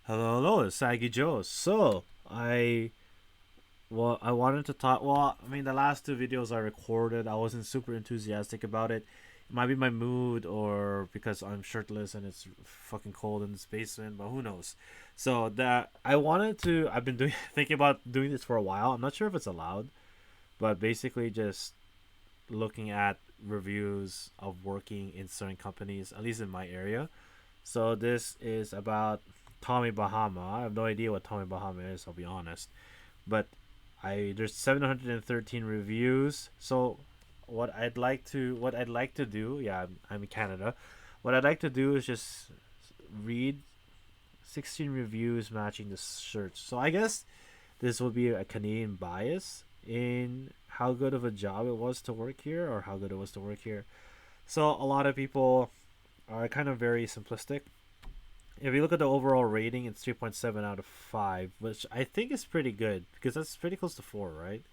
Hello, it's Saggy Joe. I wanted to talk. Well, I mean, the last two videos I recorded, I wasn't super enthusiastic about it. It might be my mood or because I'm shirtless and it's fucking cold in this basement, but who knows? So that I wanted to. I've been doing thinking about doing this for a while. I'm not sure if it's allowed, but basically just looking at reviews of working in certain companies, at least in my area. So this is about Tommy Bahama. I have no idea what Tommy Bahama is. I'll be honest, but I there's 713 reviews. So what I'd like to do, yeah, I'm in Canada. What I'd like to do is just read 16 reviews matching the search. So I guess this will be a Canadian bias in how good of a job it was to work here or how good it was to work here. So a lot of people are kind of very simplistic. If you look at the overall rating, it's 3.7 out of 5, which I think is pretty good because that's pretty close to 4, right?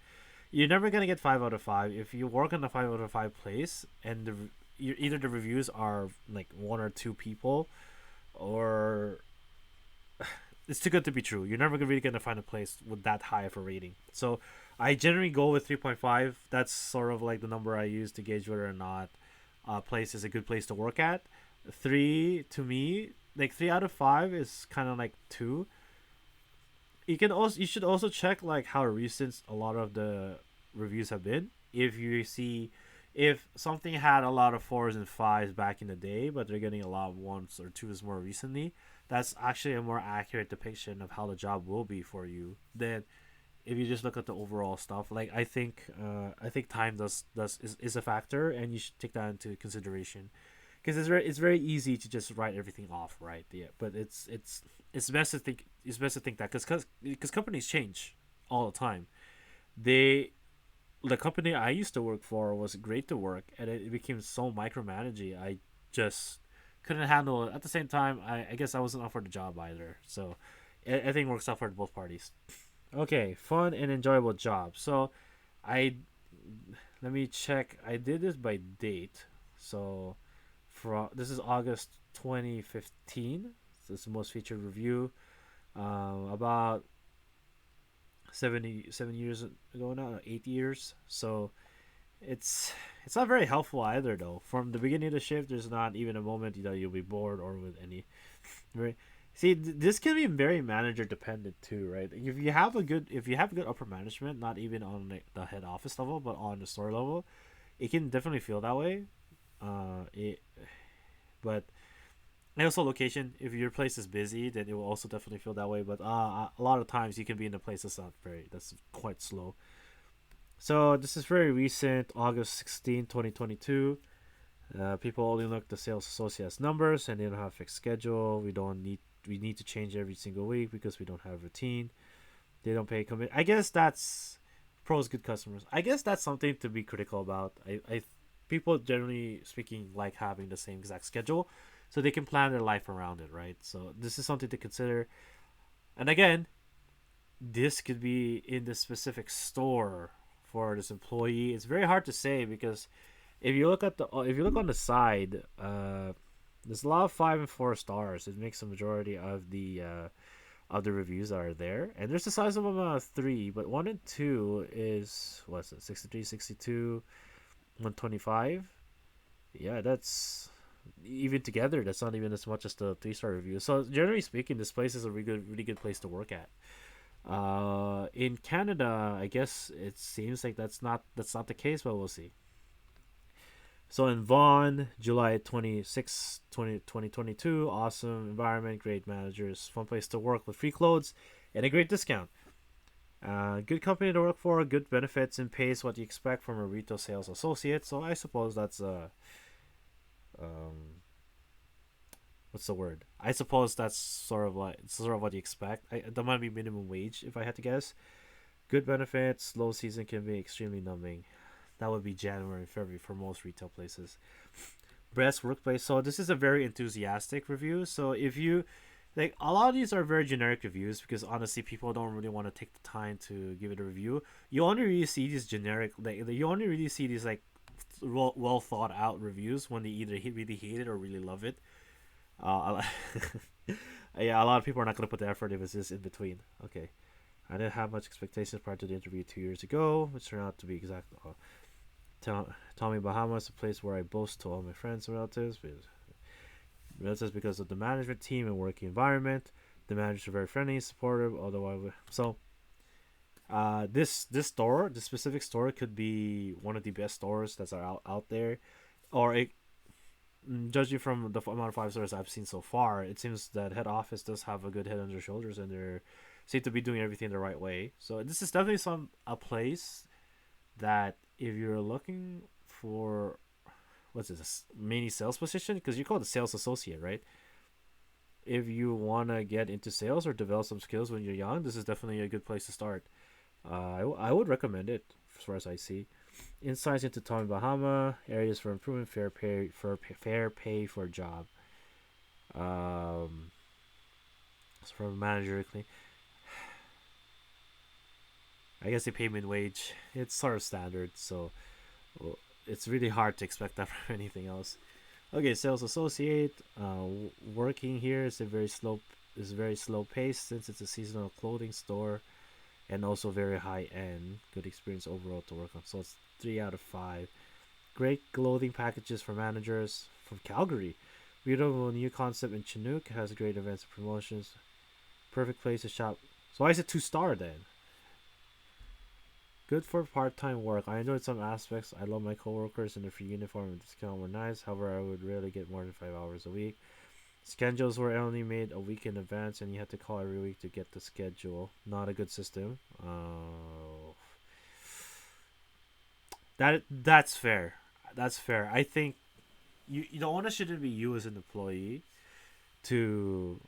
You're never going to get 5 out of 5 if you work in the 5 out of 5 place and either the reviews are like one or two people or it's too good to be true. You're never really going to find a place with that high of a rating. So I generally go with 3.5. That's sort of like the number I use to gauge whether or not a place is a good place to work at. 3 to me, like 3 out of 5 is kind of like 2. You should also check like how recent a lot of the reviews have been. If you see if something had a lot of 4s and 5s back in the day, but they're getting a lot of 1s or 2s more recently, that's actually a more accurate depiction of how the job will be for you than if you just look at the overall stuff. Like I think time is a factor, and you should take that into consideration because it's very easy to just write everything off, right? Yeah, but it's best to think that because companies change all the time. They the company I used to work for was great to work, and it became so micromanaging. I just couldn't handle it. At the same time, I guess I wasn't offered the job either. So I think it works out for both parties. Okay, fun and enjoyable job. So I let me check. I did this by date. So this is August 2015. So it's the most featured review. About 7 years ago now, 8 years. So it's not very helpful either though. From the beginning of the shift, there's not even a moment that you'll be bored or with any. Right. See, this can be very manager dependent too, right? If you have good upper management, not even on the head office level, but on the store level, it can definitely feel that way. It but and also location. If your place is busy, then it will also definitely feel that way. But a lot of times you can be in a place that's quite slow. So this is very recent, August 16, 2022. People only look at the sales associates numbers, and they don't have a fixed schedule. We need to change every single week because we don't have a routine. They don't pay commit. I guess that's pros good customers. I guess that's something to be critical about. I people generally speaking like having the same exact schedule, so they can plan their life around it, right? So this is something to consider. And again, this could be in the specific store for this employee. It's very hard to say because if you look on the side, there's a lot of 5 and 4 stars. It makes the majority of the reviews that are there, and there's a sizable amount of 3, but 1 and 2 is what's it 63, 62, 125. Yeah, that's even together. That's not even as much as the 3-star review. So generally speaking, this place is a really good place to work at. In Canada, I guess it seems like that's not the case, but we'll see. So in Vaughan, July 26, 2022, awesome environment, great managers, fun place to work with free clothes and a great discount. Good company to work for, good benefits and pays what you expect from a retail sales associate. So I suppose that's um, what's the word? I suppose that's sort of what you expect. That might be minimum wage if I had to guess. Good benefits, low season can be extremely numbing. That would be January and February for most retail places. Best workplace. So this is a very enthusiastic review. So if you like, a lot of these are very generic reviews because honestly, people don't really want to take the time to give it a review. You only really see these generic, like you only really see these like well thought out reviews when they either really hate it or really love it. Uh, Yeah, a lot of people are not going to put the effort if it's just in between. Okay. I didn't have much expectations prior to the interview 2 years ago, which turned out to be exact. Tommy Bahama is a place where I boast to all my friends and relatives because of the management team and working environment. The managers are very friendly, supportive. Although this store, this specific store, could be one of the best stores that's out there, or it. Judging from the amount of 5 stars I've seen so far, it seems that head office does have a good head on their shoulders, and they seem to be doing everything the right way. So this is definitely a place that if you're looking for what's this mini sales position, because you call it a sales associate, right? If you want to get into sales or develop some skills when you're young, this is definitely a good place to start. I would recommend it as far as I see. Insights into Tommy Bahama, areas for improvement, fair pay for a job. Um, so from a manager, I guess they pay mid wage. It's sort of standard, so well, it's really hard to expect that from anything else. Okay, sales associate. Working here is very slow paced since it's a seasonal clothing store and also very high end. Good experience overall to work on. So it's 3 out of 5. Great clothing packages for managers from Calgary. Beautiful new concept in Chinook has great events and promotions. Perfect place to shop. So why is it 2 star then? Good for part-time work. I enjoyed some aspects. I love my coworkers and the free uniform and discount were nice. However, I would rarely get more than 5 hours a week. Schedules were only made a week in advance, and you had to call every week to get the schedule. Not a good system. That's fair. That's fair. I think the onus shouldn't be you as an employee to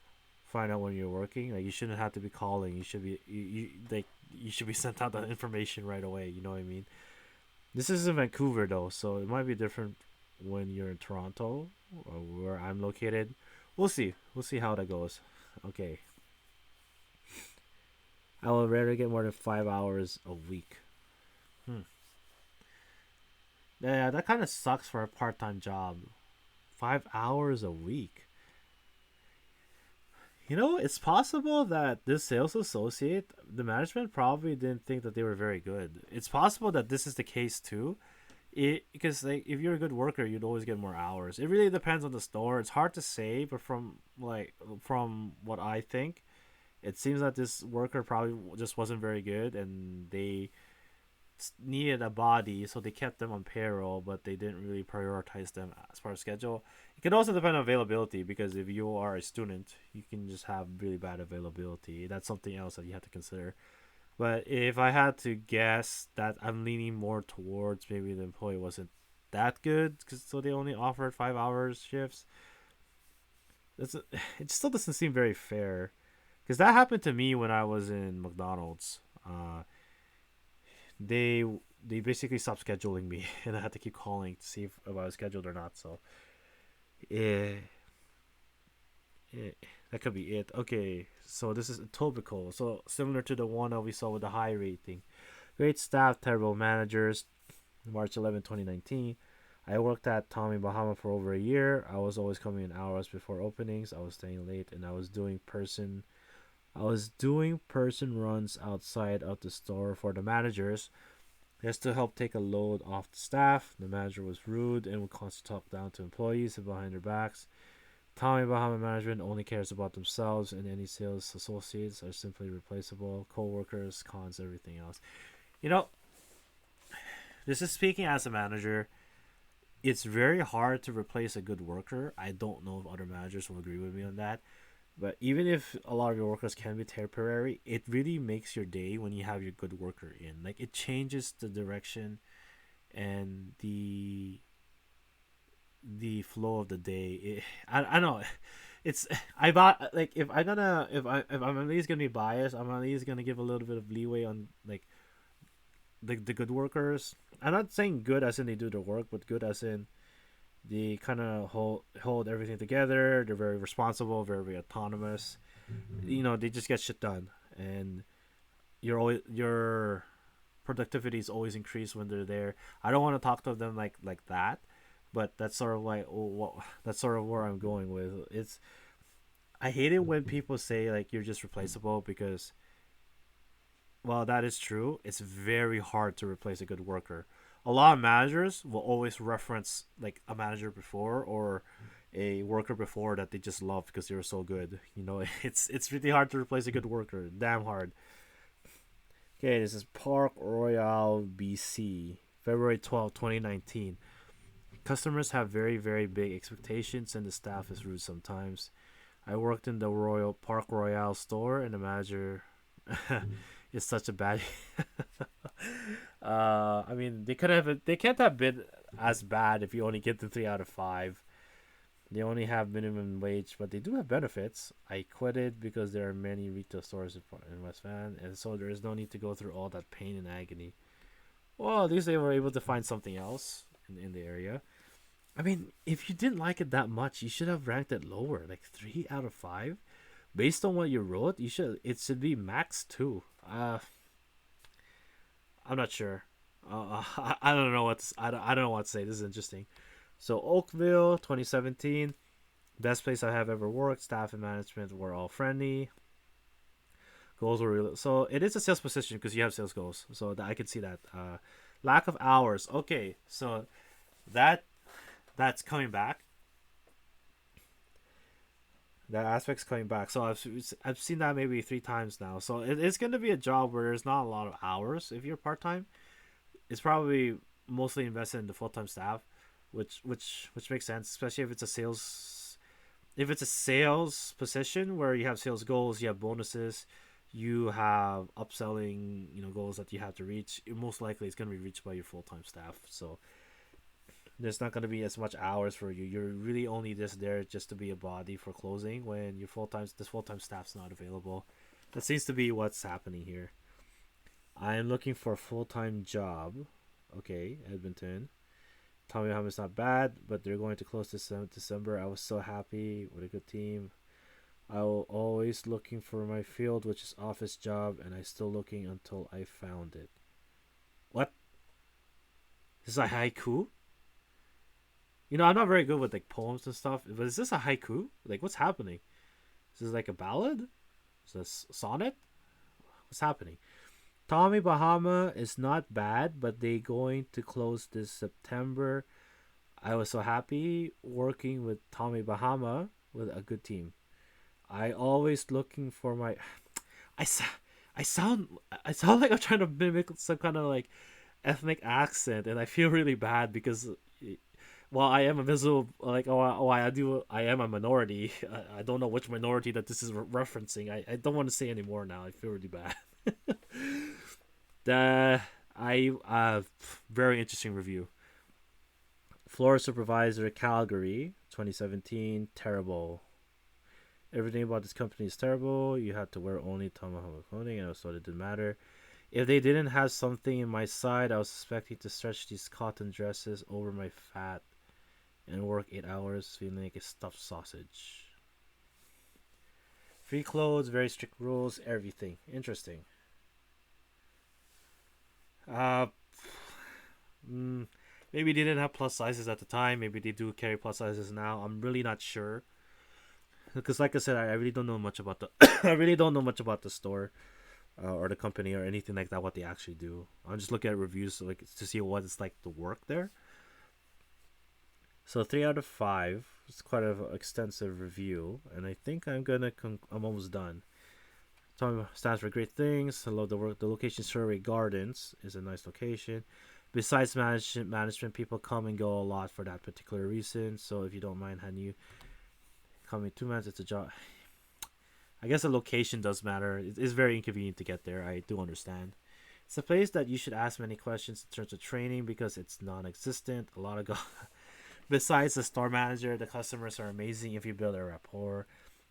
find out when you're working. Like you shouldn't have to be calling. You should be you should be sent out the information right away. You know what I mean? This is in Vancouver though, so it might be different when you're in Toronto or where I'm located. We'll see. We'll see how that goes. Okay. I will rarely get more than 5 hours a week. Hmm. Yeah, that kind of sucks for a part-time job. 5 hours a week. It's possible that this sales associate, the management probably didn't think that they were very good. It's possible that this is the case too. Because like if you're a good worker, you'd always get more hours. It really depends on the store. It's hard to say, but from what I think, it seems that this worker probably just wasn't very good, and they needed a body, so they kept them on payroll, but they didn't really prioritize them as far as schedule. It can also depend on availability because if you are a student, you can just have really bad availability. That's something else that you have to consider. But if I had to guess, that I'm leaning more towards maybe the employee wasn't that good, so they only offered 5 hours shifts. It still doesn't seem very fair, because that happened to me when I was in McDonald's. They they basically stopped scheduling me, and I had to keep calling to see if I was scheduled or not. So, yeah, yeah, that could be it. Okay, so this is Etobicoke. So similar to the one that we saw with the high rating. Great staff, terrible managers. March 11, 2019. I worked at Tommy Bahama for over a year. I was always coming in hours before openings. I was staying late, and I was doing person runs outside of the store for the managers just to help take a load off the staff. The manager was rude and would constantly talk down to employees and behind their backs. Tommy Bahama management only cares about themselves, and any sales associates are simply replaceable. Co-workers, cons, everything else. You know, this is speaking as a manager. It's very hard to replace a good worker. I don't know if other managers will agree with me on that. But even if a lot of your workers can be temporary, it really makes your day when you have your good worker in. Like it changes the direction and the flow of the day. I don't know. It's I bought like if I'm at least gonna be biased, I'm at least gonna give a little bit of leeway on like the good workers. I'm not saying good as in they do their work, but good as in they kind of hold everything together. They're very responsible, very autonomous. They just get shit done, and your productivity is always increased when they're there. I don't want to talk to them like that, but that's sort of like that's sort of where I'm going with. I hate it when people say like you're just replaceable because, well, that is true. It's very hard to replace a good worker. A lot of managers will always reference like a manager before or a worker before that they just love because they were so good. It's really hard to replace a good worker. Damn hard. Okay, this is Park Royale, BC, February 12th, 2019. Customers have very big expectations and the staff is rude sometimes. I worked in the Royal Park Royale store and the manager is such a bad. I mean, they can't have been as bad if you only get the 3 out of 5. They only have minimum wage, but they do have benefits. I quit it because there are many retail stores in West Van, and so there is no need to go through all that pain and agony. Well, at least they were able to find something else in the area. I mean, if you didn't like it that much, you should have ranked it lower, like 3 out of 5. Based on what you wrote, it should be max 2. I'm not sure. I don't know I don't know what to say. This is interesting. So Oakville, 2017, best place I have ever worked. Staff and management were all friendly. Goals were real. So it is a sales position because you have sales goals. So I can see that. Lack of hours. Okay, so that that's coming back. That aspect's coming back. So I've seen that maybe 3 times now. So it's going to be a job where there's not a lot of hours if you're part time. It's probably mostly invested in the full time staff, which makes sense, especially if it's a sales position where you have sales goals, you have bonuses, you have upselling, goals that you have to reach. Most likely, it's going to be reached by your full time staff. So there's not going to be as much hours for you. You're really only just there just to be a body for closing when your full time staff's not available. That seems to be what's happening here. I am looking for a full time job. Okay, Edmonton. Tommy Bahama is not bad, but they're going to close this December. I was so happy with a good team. I will always looking for my field, which is office job, and I still looking until I found it. What? This is a haiku? I'm not very good with like poems and stuff, but is this a haiku? Like, what's happening? Is this like a ballad? Is this a sonnet? What's happening? Tommy Bahama is not bad, but they going to close this September. I was so happy working with Tommy Bahama with a good team. I always looking for my. I, I sound I sound like I'm trying to mimic some kind of like ethnic accent, and I feel really bad because while I am a visible like I am a minority. I don't know which minority that this is referencing. I don't want to say anymore now. I feel really bad. the I Very interesting review. Floor supervisor Calgary 2017 terrible. Everything about this company is terrible. You had to wear only tomahawk clothing, and so it didn't matter. If they didn't have something in my side, I was expecting to stretch these cotton dresses over my fat and work 8 hours feeling like a stuffed sausage. Free clothes, very strict rules, everything. Interesting. Uh, mm, Maybe they didn't have plus sizes at the time. Maybe they do carry plus sizes now. I'm really not sure. Because, like I said, I really don't know much about the. I really don't know much about the store, or the company or anything like that. What they actually do. I'm just looking at reviews like to see what it's like to work there. So 3 out of 5. It's quite an extensive review, and I think I'm almost done. Tom stands for great things. I love the work. The location, Surrey Gardens, is a nice location. Besides management, people come and go a lot for that particular reason. So if you don't mind, having you coming 2 months, it's a job. I guess the location does matter. It is very inconvenient to get there. I do understand. It's a place that you should ask many questions in terms of training because it's non-existent. A lot of Besides the store manager, the customers are amazing if you build a rapport.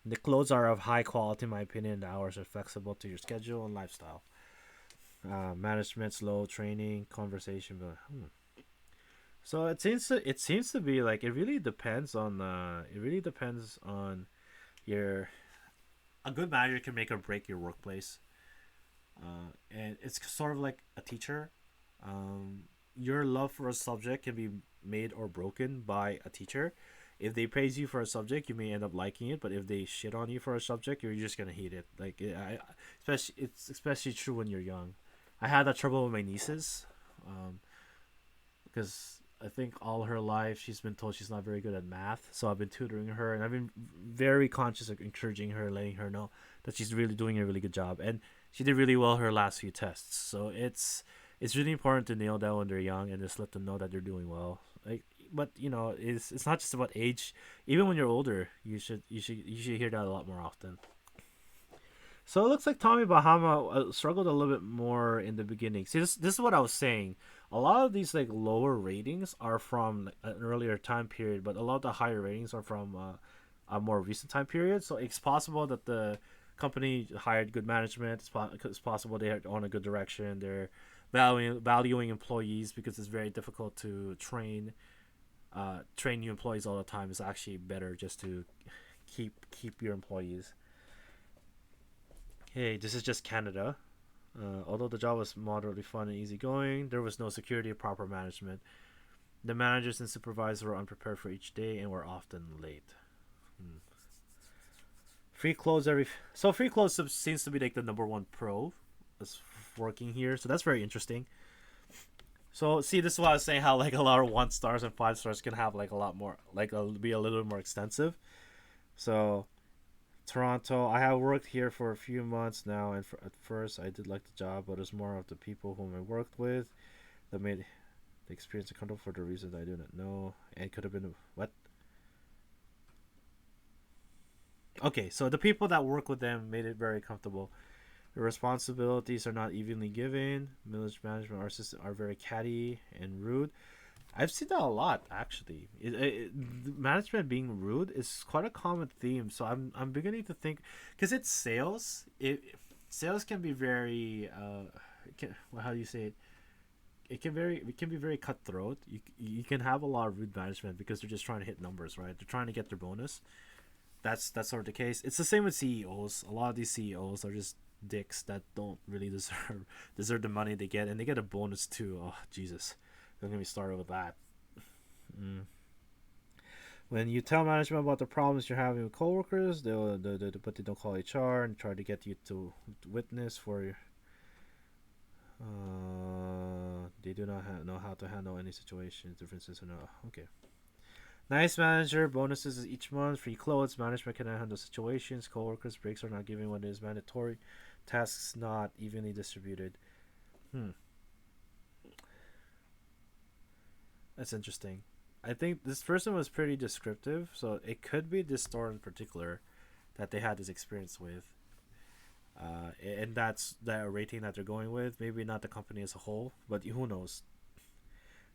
The clothes are of high quality, in my opinion. The hours are flexible to your schedule and lifestyle. Management, slow training, conversation. So it seems to be like it really depends on your. A good manager can make or break your workplace, and it's sort of like a teacher. Your love for a subject can be made or broken by a teacher. if they praise you for a subject, you may end up liking it, but if they shit on you for a subject, you're just gonna hate it. Like especially it's especially true when you're young. I had that trouble with my nieces, because I think all her life she's been told she's not very good at math. So I've been tutoring her, and I've been very conscious of encouraging her, letting her know that she's really doing a really good job, and she did really well her last few tests. So it's really important to nail that when they're young and just let them know that they're doing well. Like, but it's not just about age. Even when you're older, you should hear that a lot more often. So it looks like Tommy Bahama struggled a little bit more in the beginning. See, this is what I was saying. A lot of these like lower ratings are from like, an earlier time period, but a lot of the higher ratings are from a more recent time period. So it's possible that the company hired good management. It's possible they are on a good direction. They're valuing employees because it's very difficult to train new employees all the time. It's actually better just to keep your employees. Hey, this is just Canada. Although the job was moderately fun and easygoing, there was no security or proper management. The managers and supervisors were unprepared for each day and were often late. Hmm. Free clothes every so free clothes seems to be like the number one pro that's working here. So that's very interesting. So see, this is why I was saying how like a lot of 1 stars and 5 stars can have like a lot more, like be a little bit more extensive. So Toronto, I have worked here for a few months now, and at first I did like the job, but it's more of the people whom I worked with that made the experience uncomfortable for the reasons I do not know, and could have been what? Okay, so the people that work with them made it very comfortable. The responsibilities are not evenly given. Village management are very catty and rude. I've seen that a lot actually. Management being rude is quite a common theme. So I'm beginning to think, because it's sales. Sales can be very well, how do you say it? It can be very cutthroat. You can have a lot of rude management because they're just trying to hit numbers, right? They're trying to get their bonus. That's sort of the case. It's the same with CEOs. A lot of these CEOs are just dicks that don't really deserve the money they get, and they get a bonus too. Oh Jesus, don't get me started with that. Mm. When you tell management about the problems you're having with coworkers, but they don't call HR and try to get you to witness for your. They do not know how to handle any situations, differences, or no. Okay. Nice manager, bonuses each month, free clothes, management cannot handle situations, coworkers, breaks are not given when it is mandatory, tasks not evenly distributed. Hmm, that's interesting. I think this person was pretty descriptive, so it could be this store in particular that they had this experience with. And that's the rating that they're going with. Maybe not the company as a whole, but who knows?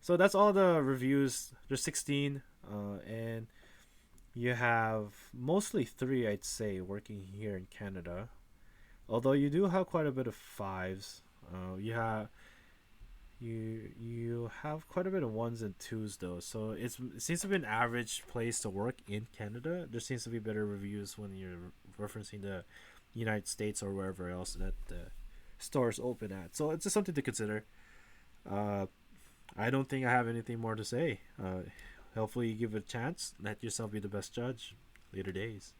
So that's all the reviews. There's 16, and you have mostly three, I'd say, working here in Canada. Although you do have quite a bit of fives. You have quite a bit of ones and twos though. So it seems to be an average place to work in Canada. There seems to be better reviews when you're referencing the United States or wherever else that the stores open at. So it's just something to consider. Uh, I don't think I have anything more to say. Hopefully you give it a chance. Let yourself be the best judge. Later days.